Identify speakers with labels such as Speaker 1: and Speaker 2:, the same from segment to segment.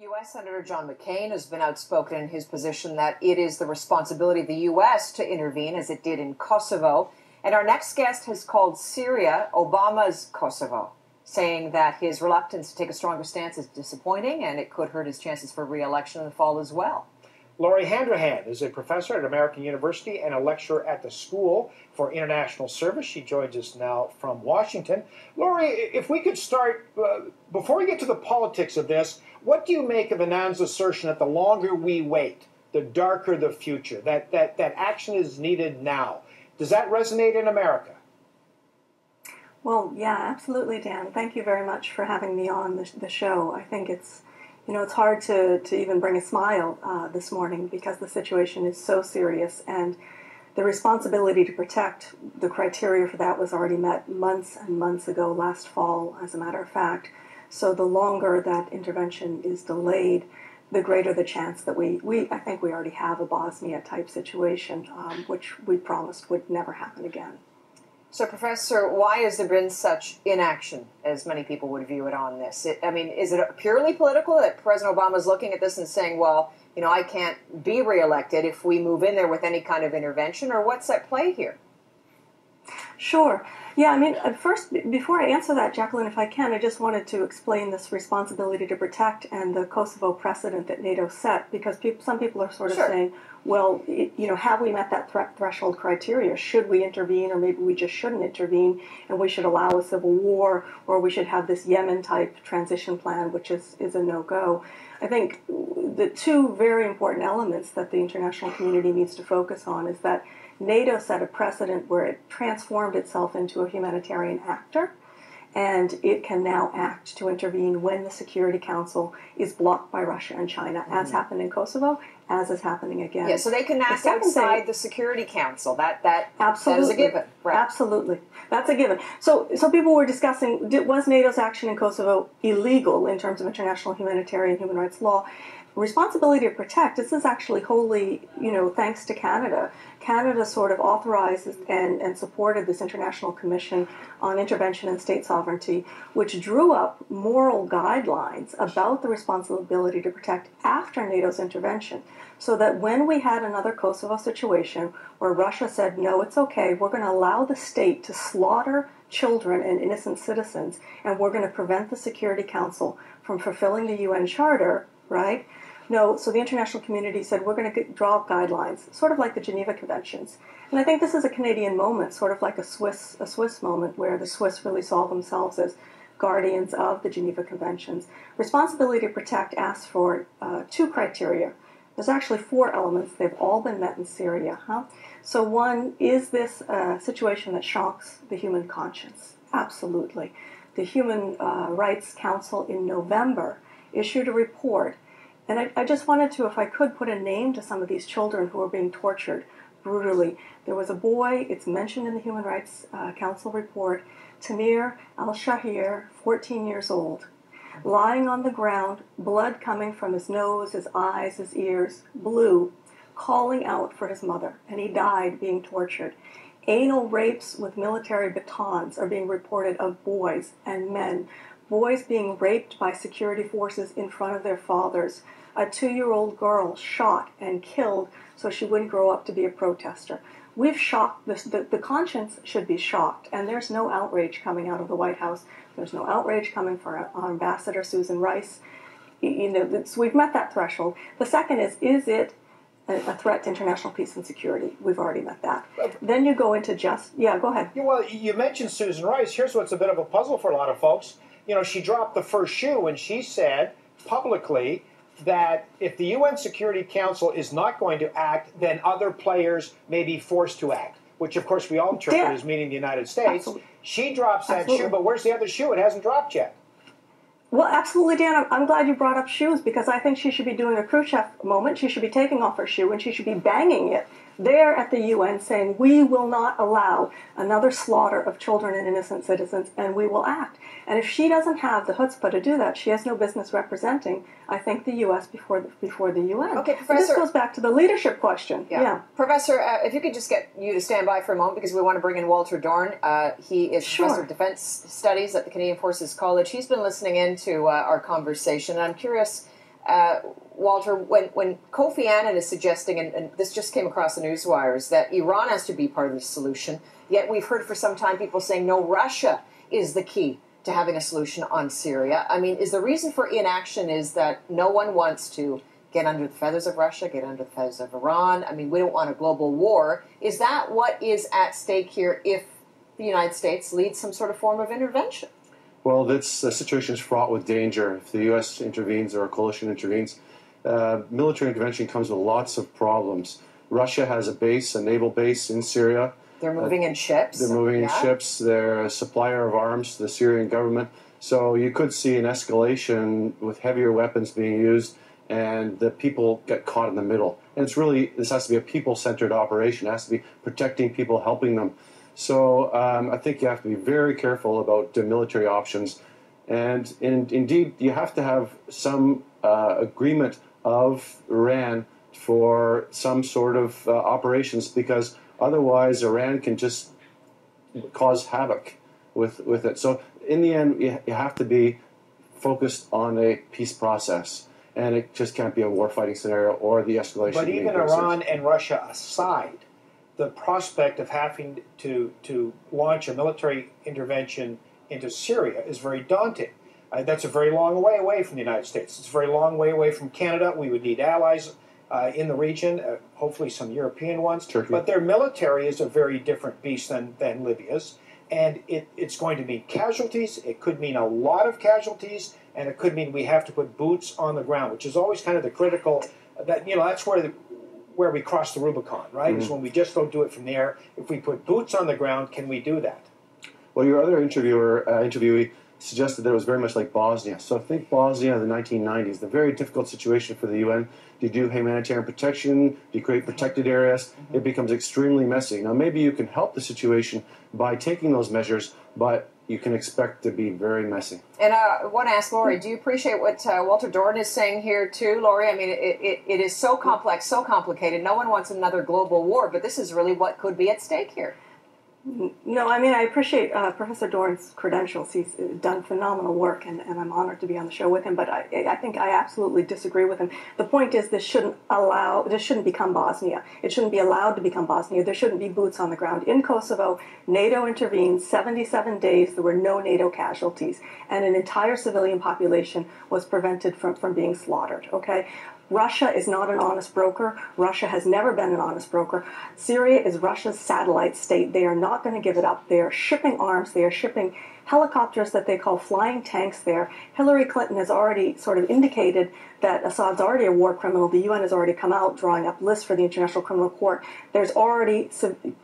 Speaker 1: U.S. Senator John McCain has been outspoken in his position that it is the responsibility of the U.S. to intervene, as it did in Kosovo. And our next guest has called Syria Obama's Kosovo, saying that his reluctance to take a stronger stance is disappointing and it could hurt his chances for re-election in the fall as well.
Speaker 2: Lori Handrahan is a professor at American University and a lecturer at the School for International Service. She joins us now from Washington. Lori, if we could start, before we get to the politics of this, what do you make of Annan's assertion that the longer we wait, the darker the future, that action is needed now? Does that resonate in America?
Speaker 3: Well, yeah, absolutely, Dan. Thank you very much for having me on the show. I think it's hard to even bring a smile this morning because the situation is so serious, and the responsibility to protect, the criteria for that was already met months and months ago, last fall, as a matter of fact. So the longer that intervention is delayed, the greater the chance that I think we already have a Bosnia-type situation, which we promised would never happen again.
Speaker 1: So, Professor, why has there been such inaction, as many people would view it on this? Is it purely political that President Obama is looking at this and saying, well, I can't be reelected if we move in there with any kind of intervention, or what's at play here?
Speaker 3: Sure. Yeah, first, before I answer that, Jacqueline, if I can, I just wanted to explain this responsibility to protect and the Kosovo precedent that NATO set, because some people are sort of saying, well, have we met that threshold criteria? Should we intervene, or maybe we just shouldn't intervene, and we should allow a civil war, or we should have this Yemen-type transition plan, which is a no-go. I think the two very important elements that the international community needs to focus on is that NATO set a precedent where it transformed itself into a humanitarian actor, and it can now act to intervene when the Security Council is blocked by Russia and China, as happened in Kosovo, as is happening again.
Speaker 1: Yeah, so they can act outside the Security Council. That is a given. Right.
Speaker 3: Absolutely. That's a given. So people were discussing, was NATO's action in Kosovo illegal in terms of international humanitarian human rights law? Responsibility to protect, this is actually wholly, thanks to Canada. Canada sort of authorized and supported this International Commission on Intervention and State Sovereignty, which drew up moral guidelines about the responsibility to protect after NATO's intervention, so that when we had another Kosovo situation where Russia said, no, it's okay, we're going to allow the state to slaughter children and innocent citizens, and we're going to prevent the Security Council from fulfilling the UN Charter, right? No, so the international community said, we're going to draw up guidelines, sort of like the Geneva Conventions. And I think this is a Canadian moment, sort of like a Swiss moment, where the Swiss really saw themselves as guardians of the Geneva Conventions. Responsibility to protect asks for two criteria. There's actually four elements. They've all been met in Syria. So one, is this a situation that shocks the human conscience? Absolutely. The Human Rights Council in November issued a report. And I just wanted to, if I could, put a name to some of these children who are being tortured brutally. There was a boy, it's mentioned in the Human Rights Council report, Tamir al-Shahir, 14 years old, lying on the ground, blood coming from his nose, his eyes, his ears, blue, calling out for his mother, and he died being tortured. Anal rapes with military batons are being reported of boys and men. Boys being raped by security forces in front of their fathers. A 2-year-old girl shot and killed so she wouldn't grow up to be a protester. We've shocked, the conscience should be shocked, and there's no outrage coming out of the White House. There's no outrage coming from our Ambassador Susan Rice. So we've met that threshold. The second is it a threat to international peace and security? We've already met that. Then you go into go ahead.
Speaker 2: Yeah, well, you mentioned Susan Rice. Here's what's a bit of a puzzle for a lot of folks. She dropped the first shoe when she said publicly that if the UN Security Council is not going to act, then other players may be forced to act, which of course we all interpret as meaning the United States.
Speaker 3: Absolutely.
Speaker 2: She drops that shoe, but where's the other shoe? It hasn't dropped yet.
Speaker 3: Well, absolutely, Dan. I'm glad you brought up shoes, because I think she should be doing a Khrushchev moment. She should be taking off her shoe and she should be banging it there at the UN, saying, we will not allow another slaughter of children and innocent citizens, and we will act. And if she doesn't have the chutzpah to do that, she has no business representing, I think, the U.S. before the UN.
Speaker 1: Okay, Professor.
Speaker 3: This goes back to the leadership question. Yeah.
Speaker 1: Professor, if you could just get you to stand by for a moment, because we want to bring in Walter Dorn. He is Professor of Defense Studies at the Canadian Forces College. He's been listening in to our conversation, and I'm curious Walter, when Kofi Annan is suggesting, and this just came across the news wires, that Iran has to be part of the solution, yet we've heard for some time people saying, no, Russia is the key to having a solution on Syria. I mean, is the reason for inaction is that no one wants to get under the feathers of Russia, get under the feathers of Iran? I mean, we don't want a global war. Is that what is at stake here if the United States leads some sort of form of intervention?
Speaker 4: Well, this situation is fraught with danger. If the U.S. intervenes or a coalition intervenes, military intervention comes with lots of problems. Russia has a naval base in Syria.
Speaker 1: They're moving in ships.
Speaker 4: They're moving in ships. They're a supplier of arms to the Syrian government. So you could see an escalation with heavier weapons being used, and the people get caught in the middle. And this has to be a people-centered operation. It has to be protecting people, helping them. So I think you have to be very careful about military options. And indeed, you have to have some agreement of Iran for some sort of operations, because otherwise Iran can just cause havoc with it. So in the end, you have to be focused on a peace process. And it just can't be a war-fighting scenario or the escalation.
Speaker 2: But even Iran and Russia aside, the prospect of having to launch a military intervention into Syria is very daunting. That's a very long way away from the United States. It's a very long way away from Canada. We would need allies in the region, hopefully some European ones.
Speaker 4: Turkey.
Speaker 2: But their military is a very different beast than Libya's. And it's going to mean casualties. It could mean a lot of casualties. And it could mean we have to put boots on the ground, which is always kind of the critical, that's where we cross the Rubicon, right? Mm-hmm. Is when we just don't do it from the air. If we put boots on the ground, can we do that?
Speaker 4: Well, your other interviewee suggested that it was very much like Bosnia. So think Bosnia in the 1990s, the very difficult situation for the UN. Do you do humanitarian protection? Do you create protected areas? Mm-hmm. It becomes extremely messy. Now, maybe you can help the situation by taking those measures, but you can expect to be very messy.
Speaker 1: And I want to ask Lori, do you appreciate what Walter Dorn is saying here too, Lori? I mean, it is so complex, so complicated. No one wants another global war, but this is really what could be at stake here.
Speaker 3: No, I mean, I appreciate Professor Dorn's credentials. He's done phenomenal work, and I'm honored to be on the show with him, but I think I absolutely disagree with him. The point is this shouldn't become Bosnia. It shouldn't be allowed to become Bosnia. There shouldn't be boots on the ground. In Kosovo, NATO intervened 77 days. There were no NATO casualties, and an entire civilian population was prevented from being slaughtered, okay? Russia is not an honest broker. Russia has never been an honest broker. Syria is Russia's satellite state. They are not going to give it up. They are shipping arms. They are shipping helicopters that they call flying tanks there. Hillary Clinton has already sort of indicated that Assad's already a war criminal. The UN has already come out drawing up lists for the International Criminal Court. There's already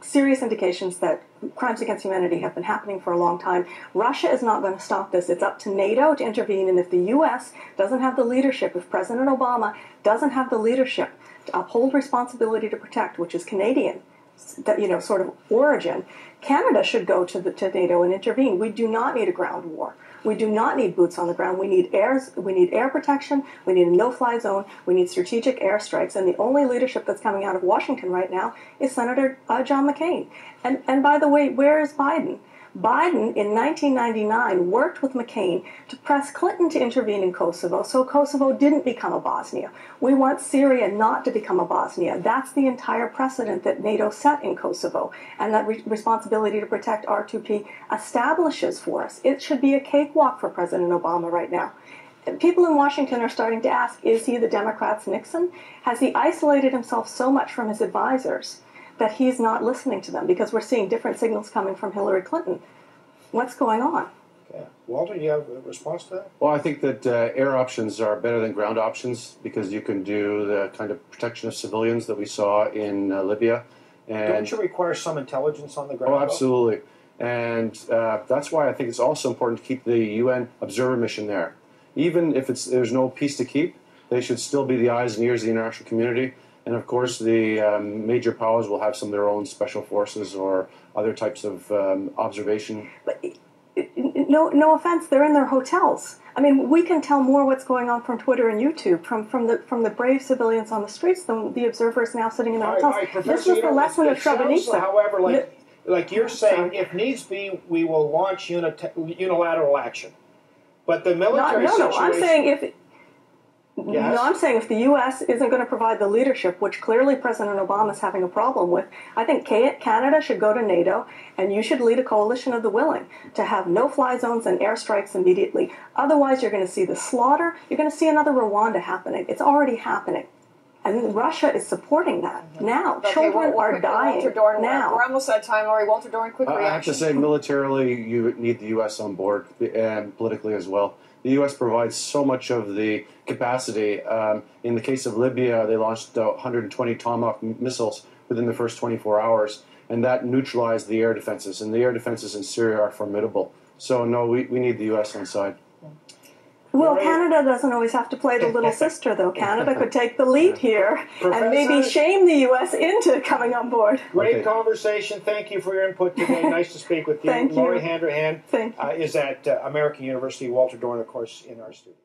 Speaker 3: serious indications that crimes against humanity have been happening for a long time. Russia is not going to stop this. It's up to NATO to intervene, and if the U.S. doesn't have the leadership, if President Obama doesn't have the leadership to uphold responsibility to protect, which is Canadian, that sort of origin, Canada should go to NATO and intervene. We do not need a ground war. We do not need boots on the ground. We need air protection. We need a no-fly zone. We need strategic airstrikes. And the only leadership that's coming out of Washington right now is Senator John McCain. And by the way, where is Biden? Biden, in 1999, worked with McCain to press Clinton to intervene in Kosovo, so Kosovo didn't become a Bosnia. We want Syria not to become a Bosnia. That's the entire precedent that NATO set in Kosovo, and that responsibility to protect R2P establishes for us. It should be a cakewalk for President Obama right now. People in Washington are starting to ask, is he the Democrats' Nixon? Has he isolated himself so much from his advisors that he's not listening to them, because we're seeing different signals coming from Hillary Clinton? What's going on?
Speaker 2: Okay. Walter, do you have a response to that?
Speaker 4: Well, I think that air options are better than ground options, because you can do the kind of protection of civilians that we saw in Libya. And
Speaker 2: don't you require some intelligence on the ground?
Speaker 4: Oh, absolutely. And that's why I think it's also important to keep the UN observer mission there. Even if there's no peace to keep, they should still be the eyes and ears of the international community. And of course, the major powers will have some of their own special forces or other types of observation.
Speaker 3: But no offense, they're in their hotels. I mean, we can tell more what's going on from Twitter and YouTube, from the brave civilians on the streets than the observers now sitting in their hotels. This was the lesson of Srebrenica.
Speaker 2: However, like you're saying, if needs be, we will launch unilateral action. But the military situation...
Speaker 3: I'm saying if...
Speaker 2: Yes.
Speaker 3: No, I'm saying if the U.S. isn't going to provide the leadership, which clearly President Obama is having a problem with, I think Canada should go to NATO, and you should lead a coalition of the willing to have no-fly zones and airstrikes immediately. Otherwise, you're going to see the slaughter. You're going to see another Rwanda happening. It's already happening. And Russia is supporting that now.
Speaker 1: Okay,
Speaker 3: Children are
Speaker 1: quickly,
Speaker 3: dying
Speaker 1: Walter Dorn,
Speaker 3: now.
Speaker 1: We're almost out of time, Lori. Walter Dorn, quick reaction.
Speaker 4: I have to say, militarily, you need the U.S. on board, and politically as well. The U.S. provides so much of the capacity. In the case of Libya, they launched 120 Tomahawk missiles within the first 24 hours, and that neutralized the air defenses. And the air defenses in Syria are formidable. So, no, we need the U.S. on side.
Speaker 3: Well, Canada doesn't always have to play the little sister, though. Canada could take the lead here and maybe shame the U.S. into coming on board.
Speaker 2: Great conversation. Thank you for your input today. Nice to speak with you.
Speaker 3: Thank you.
Speaker 2: Lori Handrahan
Speaker 3: Thank you.
Speaker 2: is at American University. Walter Dorn, of course, in our studio.